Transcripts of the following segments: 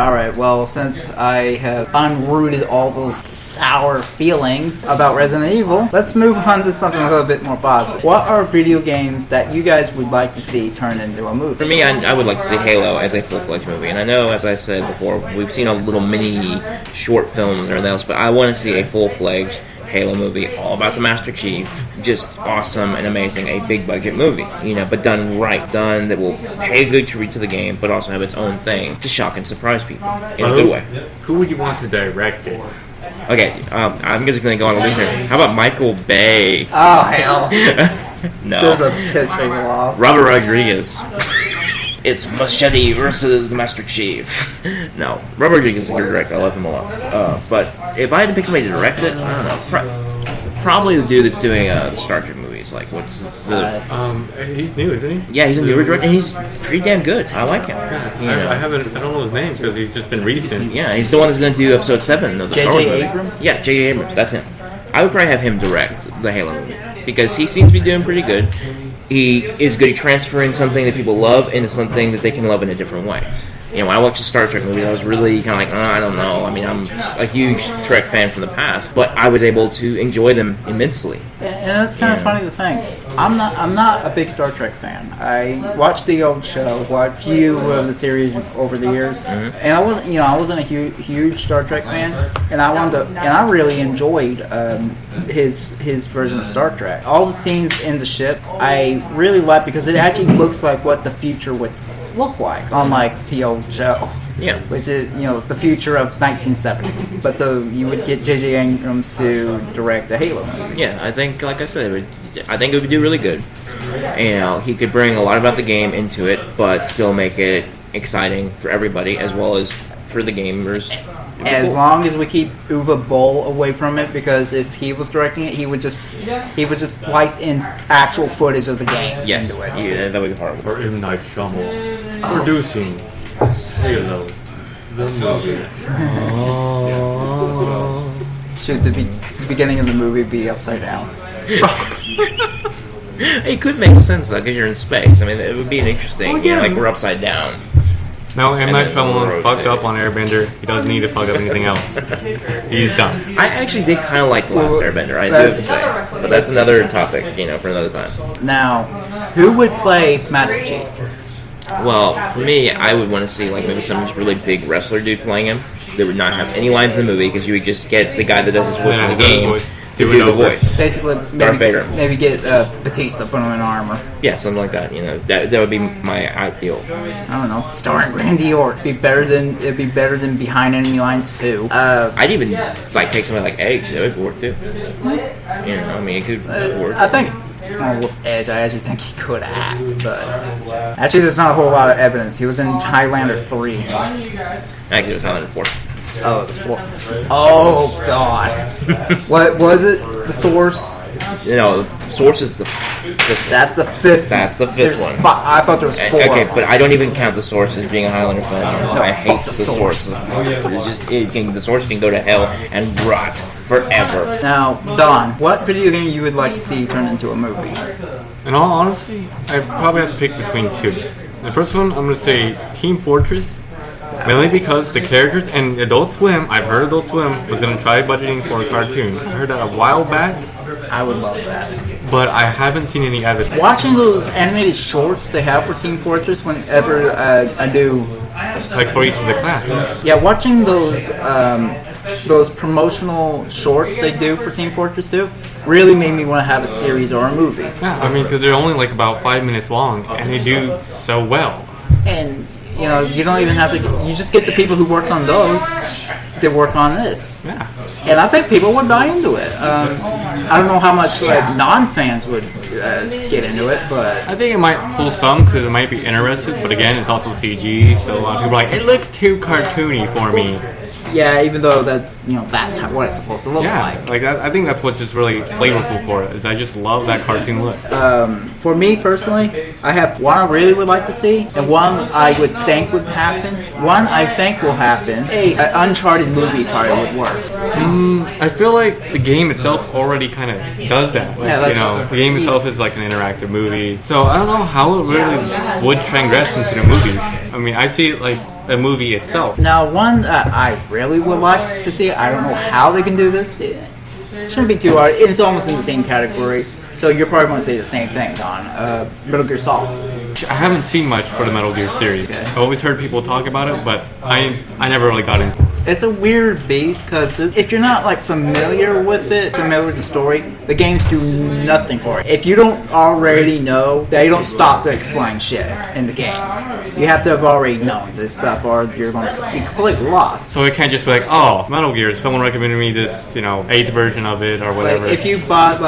Alright, well, since I have unrooted all those sour feelings about Resident Evil, let's move on to something a little bit more positive. What are video games that you guys would like to see turned into a movie? For me, I would like to see Halo as a full-fledged movie. And I know, as I said before, we've seen a little mini short films or anything else, but I want to see a full-fledged Halo movie all about the Master Chief. Just awesome and amazing. A big budget movie, but done right. Done that will pay good tribute to the game, but also have its own thing to shock and surprise people in a good way. Who would you want to direct it? Okay, I'm just going to go on a limb here. How about Michael Bay? Oh, hell. No. Just a piss people off. Robert Rodriguez. It's Machete versus the Master Chief. No, Robert Rodriguez is a good director. I love him a lot. But if I had to pick somebody to direct it, I don't know. Probably the dude that's doing the Star Trek movies. Like, what's the... he's new, isn't he? Yeah, he's a newer director, and he's pretty damn good. I like him. Yeah, I don't know his name because he's just been recent. Yeah, he's the one that's going to do episode 7 of the Star Wars movie. J.J. Abrams? Yeah, J.J. Abrams. That's him. I would probably have him direct the Halo movie because he seems to be doing pretty good. He is good at transferring something that people love into something that they can love in a different way. When I watched the Star Trek movie, I was really kind of like, I don't know. I mean, I'm a huge Trek fan from the past, but I was able to enjoy them immensely. And that's kind of funny to think. I'm not a big Star Trek fan. I watched the old show, watched a few of the series over the years, and I wasn't a huge Star Trek fan, and I really enjoyed his version of Star Trek. All the scenes in the ship, I really liked because it actually looks like what the future would look like, unlike the old show. Yeah. Which is, the future of 1970. But so you would get J.J. Abrams to direct the Halo movie. Yeah, I think, like I said, I think it would do really good. He could bring a lot about the game into it, but still make it exciting for everybody, as well as for the gamers. As long as we keep Uwe Boll away from it, because if he was directing it, he would just splice in actual footage of the game into it. Yeah, that would be horrible. Or M. Night Shyamalan producing Halo, the movie. Should the beginning of the movie be upside down? It could make sense though, because you're in space. I mean, it would be an interesting, like we're upside down. No, M. Night Shyamalan fucked up on Airbender. He doesn't need to fuck up anything else. He's done. I actually did kind of like the last Airbender. I do have to say, but that's another topic, for another time. Now, who would play Master Chief? Well, for me, I would want to see maybe some really big wrestler dude playing him. That would not have any lines in the movie because you would just get the guy that does his voice in the game to do the voice. Basically, maybe get Batista put on an armor. Yeah, something like that. That would be my ideal. I don't know, starring Randy Orton. It'd be better than Behind Enemy Lines 2. I'd even take somebody like Edge. That would work too. It could work. I think. Edge, I actually think he could act, but actually there's not a whole lot of evidence. He was in Highlander 3. Actually, it was Highlander 4. Oh, it was 4. Oh, God. What was it? The Source? The Source is the 5th one. That's the 5th. That's the 5th one. I thought there was 4. Okay, but I don't even count the Source as being a Highlander film. No, I hate the Source. The Source can go to hell and rot forever. Now, Don, what video game you would like to see turned into a movie? In all honesty, I probably have to pick between two. The first one, I'm going to say Team Fortress. Mainly because the characters and Adult Swim, I've heard Adult Swim was going to try budgeting for a cartoon. I heard that a while back. I would love that. But I haven't seen any evidence. Watching those animated shorts they have for Team Fortress whenever I do... Like for each of the classes. Yeah, watching those promotional shorts they do for Team Fortress 2 really made me want to have a series or a movie. Yeah, because they're only about 5 minutes long, and they do so well. And... you don't even have to... You just get the people who worked on those to work on this. Yeah. And I think people would buy into it. I don't know how much non-fans would get into it, but... I think it might pull some because it might be interested, but again, it's also CG, so a lot of people are like, it looks too cartoony for me. Yeah, even though that's what it's supposed to look like. I think that's what's just really flavorful for it, is I just love that cartoon look. For me personally, I have one I really would like to see, and one I would think would happen. One I think will happen. An Uncharted movie probably would work. I feel like the game itself already kind of does that. The game itself is like an interactive movie, so I don't know how it really would transgress into the movie. I mean, I see it like a movie itself. Now, one that I really would like to see, I don't know how they can do this. It shouldn't be too hard. It's almost in the same category. So you're probably going to say the same thing, Don. Metal Gear Solid. I haven't seen much for the Metal Gear series. Okay. I've always heard people talk about it, but I never really got into it. It's a weird beast because if you're not like familiar with it, familiar with the story, the games do nothing for it. If you don't already know, they don't stop to explain shit in the games. You have to have already known this stuff, or you're going to be completely lost. So it can't just be like, oh, Metal Gear, someone recommended me this, 8th vertion of it or whatever. Like if you bought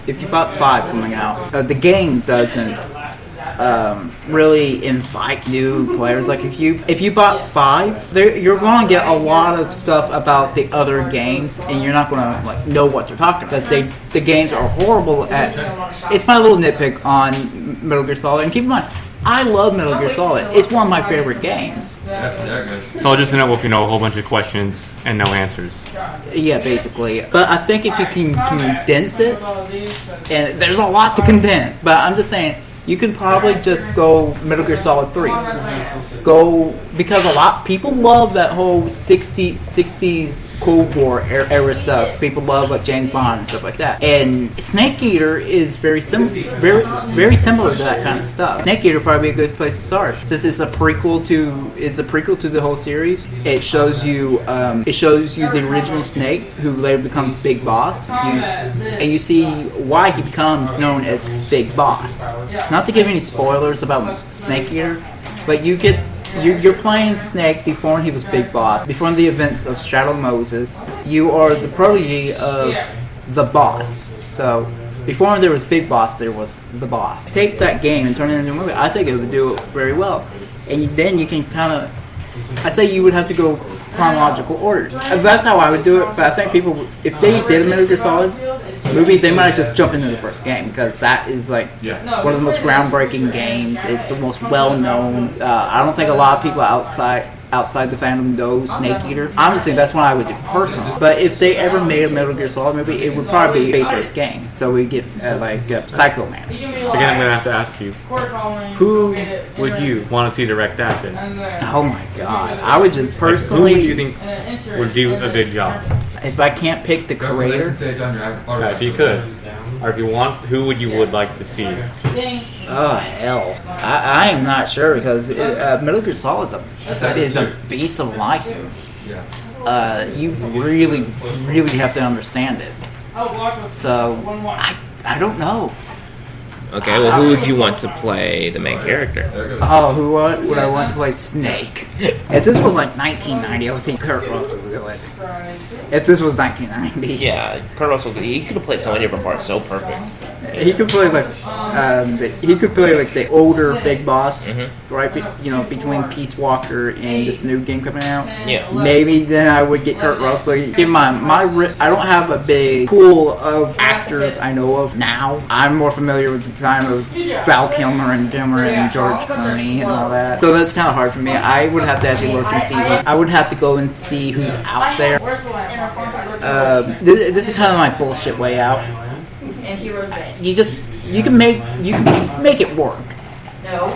if you bought 5 coming out, the game doesn't really invite new players. Like if you bought 5, you're going to get a lot of stuff about the other games, and you're not going to like know what they're talking about because the games are horrible at. It's my little nitpick on Metal Gear Solid, and keep in mind, I love Metal Gear Solid. It's one of my favorite games. So I'll just end up with a whole bunch of questions and no answers. Yeah, basically. But I think if you can condense it, and there's a lot to condense, but I'm just saying, you can probably just go Metal Gear Solid 3. Because a lot people love that whole 60s Cold War era stuff. People love like James Bond and stuff like that. And Snake Eater is very similar to that kind of stuff. Snake Eater would probably be a good place to start, since it's a prequel to the whole series. It shows you the original Snake, who later becomes Big Boss, and you see why he becomes known as Big Boss. Not to give any spoilers about Snake Eater, but you're playing Snake before he was Big Boss, before the events of Shadow Moses. You are the protege of the boss. So before there was Big Boss, there was the boss. Take that game and turn it into a movie. I think it would do it very well. And then you can kind of, I say you would have to go chronological order. That's how I would do it, but I think people, if they did a Metal Gear Solid movie, they might just jump into the first game, because that is like one of the most groundbreaking games. It's the most well-known. I don't think a lot of people outside the fandom knows Snake Eater. Honestly, that's what I would do personally. But if they ever made a Metal Gear Solid movie, it would probably be based first game. So we get Psycho Mantis. Again, I'm gonna have to ask you, who would you want to see direct that in? Oh my god, I would just personally. Who would you think would do a good job? If I can't pick the creator, If you could, or if you want, who would you like to see? oh hell, I am not sure, because Metal Gear Solid is a beast of license. You really have to understand it. So I don't know. Okay, well, who would you want to play the main character? Oh, who would I want to play Snake? If this was like 1990, I would say Kurt Russell would do it. If this was 1990, Yeah, Kurt Russell. He could have played so many different parts so perfect. he could play like the older Big Boss, right? Between Peace Walker and this new game coming out. Yeah. Maybe then I would get Kurt Russell. Keep in mind, I don't have a big pool of actors I know of now. I'm more familiar with the time of Val Kilmer and George Clooney and all that. So that's kind of hard for me. I would have to actually look and see. I would have to go and see who's out there. This is kind of my bullshit way out. You can make it work.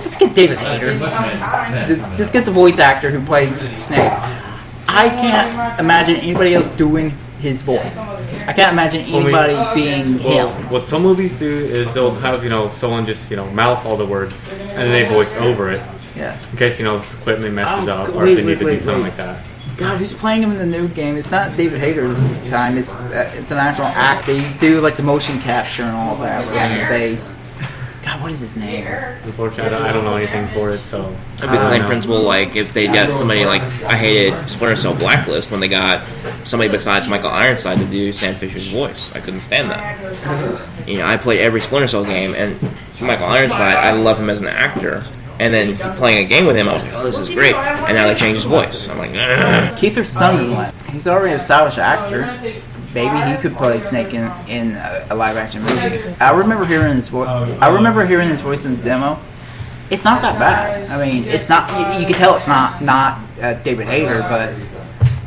Just get David Hayter. Just get the voice actor who plays Snake. I can't imagine anybody else doing his voice. I can't imagine anybody being him. What some movies do is they'll have someone just mouth all the words and then they voice over it. Yeah. In case the equipment messes up or if they need to do something like that. God, who's playing him in the new game? It's not David Hayter this time. It's an actual act. They do like the motion capture and all that in the face. God, what is his name? Unfortunately, I don't know anything for it, so. It'd be the same principle, like if they got somebody like I hated Splinter Cell Blacklist when they got somebody besides Michael Ironside to do Sam Fisher's voice. I couldn't stand that. I played every Splinter Cell game, and Michael Ironside, I love him as an actor. And then playing a game with him, I was like, oh, this is great. And now they changed his voice. I'm like, ugh. Kiefer Sutherland. He's already a stylish actor. Maybe he could play Snake in a live-action movie. I remember hearing his voice. In the demo. It's not that bad. I mean, it's not. You can tell it's not David Hayter, but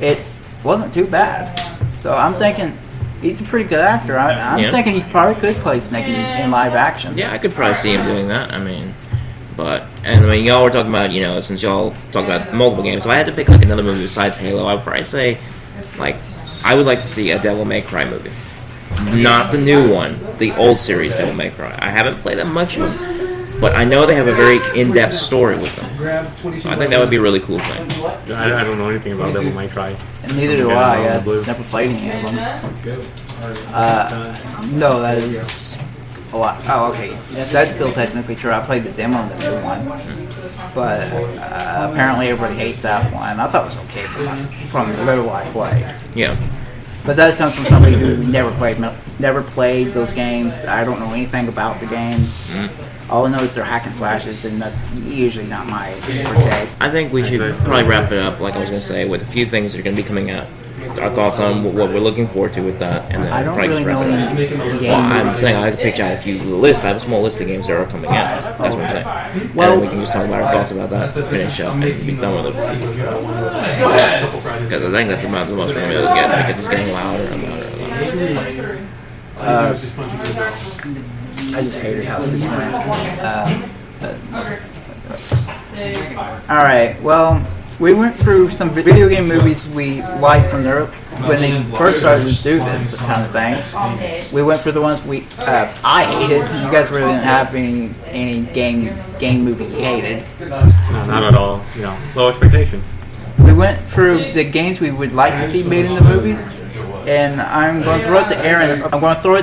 it wasn't too bad. So I'm thinking he's a pretty good actor. I'm thinking he probably could play Snake in live action. Yeah, I could probably see him doing that. I mean, And I mean, y'all were talking about, since y'all talked about multiple games, so I had to pick like another movie besides Halo. I would probably say, like, I would like to see a Devil May Cry movie. Not the new one, the old series Devil May Cry. I haven't played that much of them, but I know they have a very in-depth story with them. So I think that would be a really cool thing. I don't know anything about Devil May Cry. And neither do I. I've never played any of them. No, that is a lot. Oh, okay. That's still technically true. I played the demo of the new one. But apparently everybody hates that one. I thought it was okay from the little I played. Yeah. But that comes from somebody who never played those games. I don't know anything about the games. All I know is they're hack and slashes, and that's usually not my forte. I think we should probably wrap it up, like I was going to say, with a few things that are going to be coming out. Our thoughts on what we're looking forward to with that, and then I don't probably really just wrap know it up. any games. Well, I'm saying I could pick out a few lists. I have a small list of games that are coming out. That's what I'm saying. Well, and we can just talk about our thoughts about that, finish up, and be done with it. Because I think that's about the most we're going to be able to get, because it's getting louder and louder and louder. I just hated how this went. Alright, well, we went through some video game movies we liked from their when they first started to do this kind of thing. We went through the ones I hated. You guys really didn't have any game movie you hated. No, not at all. Low expectations. We went through the games we would like to see made in the movies, and I'm going to throw it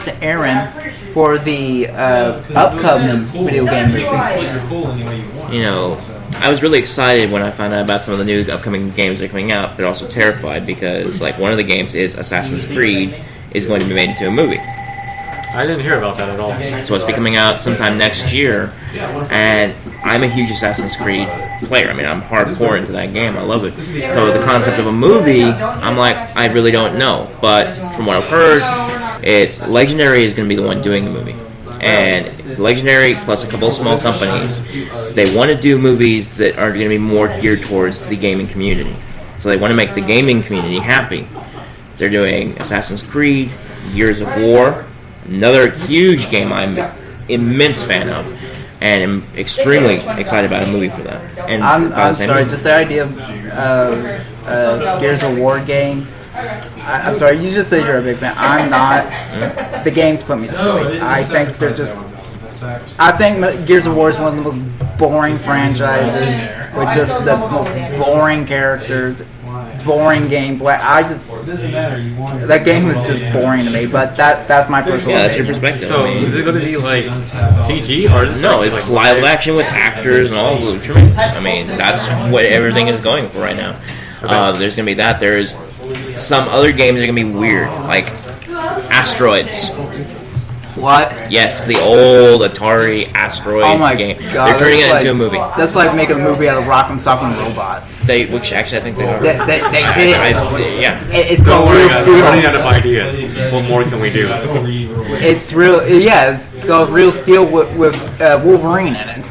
to Aaron. For the upcoming video game movies. I was really excited when I found out about some of the new upcoming games that are coming out, but also terrified because, like, one of the games is Assassin's Creed is going to be made into a movie. I didn't hear about that at all. So it's be coming out sometime next year, and I'm a huge Assassin's Creed player. I mean, I'm hardcore into that game. I love it. So the concept of a movie, I'm like, I really don't know. But from what I've heard, it's Legendary is going to be the one doing the movie. And Legendary plus a couple of small companies, they want to do movies that are going to be more geared towards the gaming community. So they want to make the gaming community happy. They're doing Assassin's Creed, Gears of War, another huge game I'm an immense fan of, and am extremely excited about a movie for that. And I'm sorry, just the idea of Gears of War game. I'm sorry, you just said you're a big fan. I'm not. The games put me to sleep. I think Gears of War is one of the most boring franchises with just the most boring characters, boring gameplay. That game was just boring to me. But that's my personal. Yeah, that's your perspective. So is it going to be like CG or is no? It's like live action with actors and all of the I mean, that's what everything is going for right now. There's going to be that. There's some other games that are going to be weird, like Asteroids. What? Yes, the old Atari Asteroids game. God, they're turning it into a movie. That's like making a movie out of Rock'em Sock'em Robots. Which actually I think they are. They did. Yeah. It's called Real Steel. We're running out of ideas. What more can we do? It's real. Yeah, it's called Real Steel with Wolverine in it.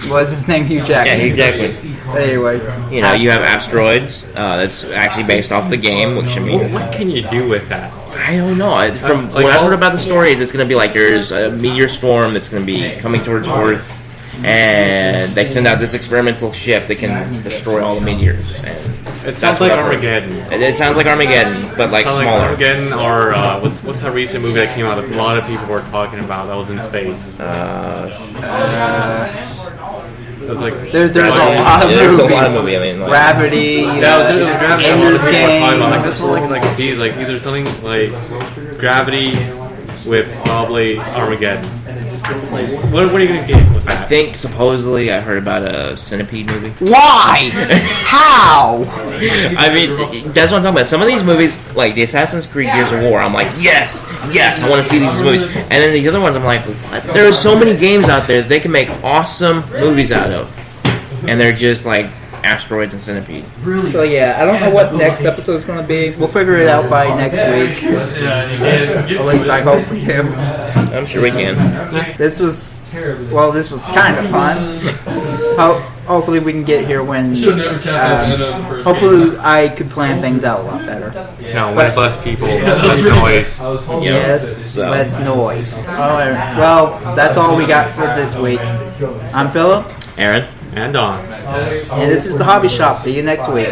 What's his name? Hugh Jackman. Yeah, Hugh Jackman. But anyway, you have Asteroids. That's actually based off the game, which I mean, what can you do with that? I don't know. From what I heard about the story, it's going to be like there's a meteor storm that's going to be coming towards Earth, and they send out this experimental ship that can destroy all the meteors. And it sounds like Armageddon. It sounds like Armageddon, but like smaller. Like Armageddon, or what's that recent movie that came out that a lot of people were talking about that was in space? It was like there's a lot of movies. I mean, like, Gravity. It was Gravity. Ender's Game. That's like these, like either something like Gravity with probably Armageddon. What are you gonna get with that? I think supposedly I heard about a Centipede movie. Why? How? I mean, that's what I'm talking about. Some of these movies, like the Assassin's Creed Gears of War, I'm like, yes, I want to see these movies. And then these other ones, I'm like, what? There are so many games out there that they can make awesome movies out of, and they're just like Asteroids and Centipede. So yeah, I don't know what next episode is going to be. We'll figure it out by next week. At least I hope we do. I'm sure we can. This was kind of fun. hopefully we can get here when. Hopefully, I could plan things out a lot better. When it's less people, less noise. Yes, less noise. All right. Well, that's all we got for this week. I'm Philip. Aaron. And Don. And this is the Hobby Shop. See you next week.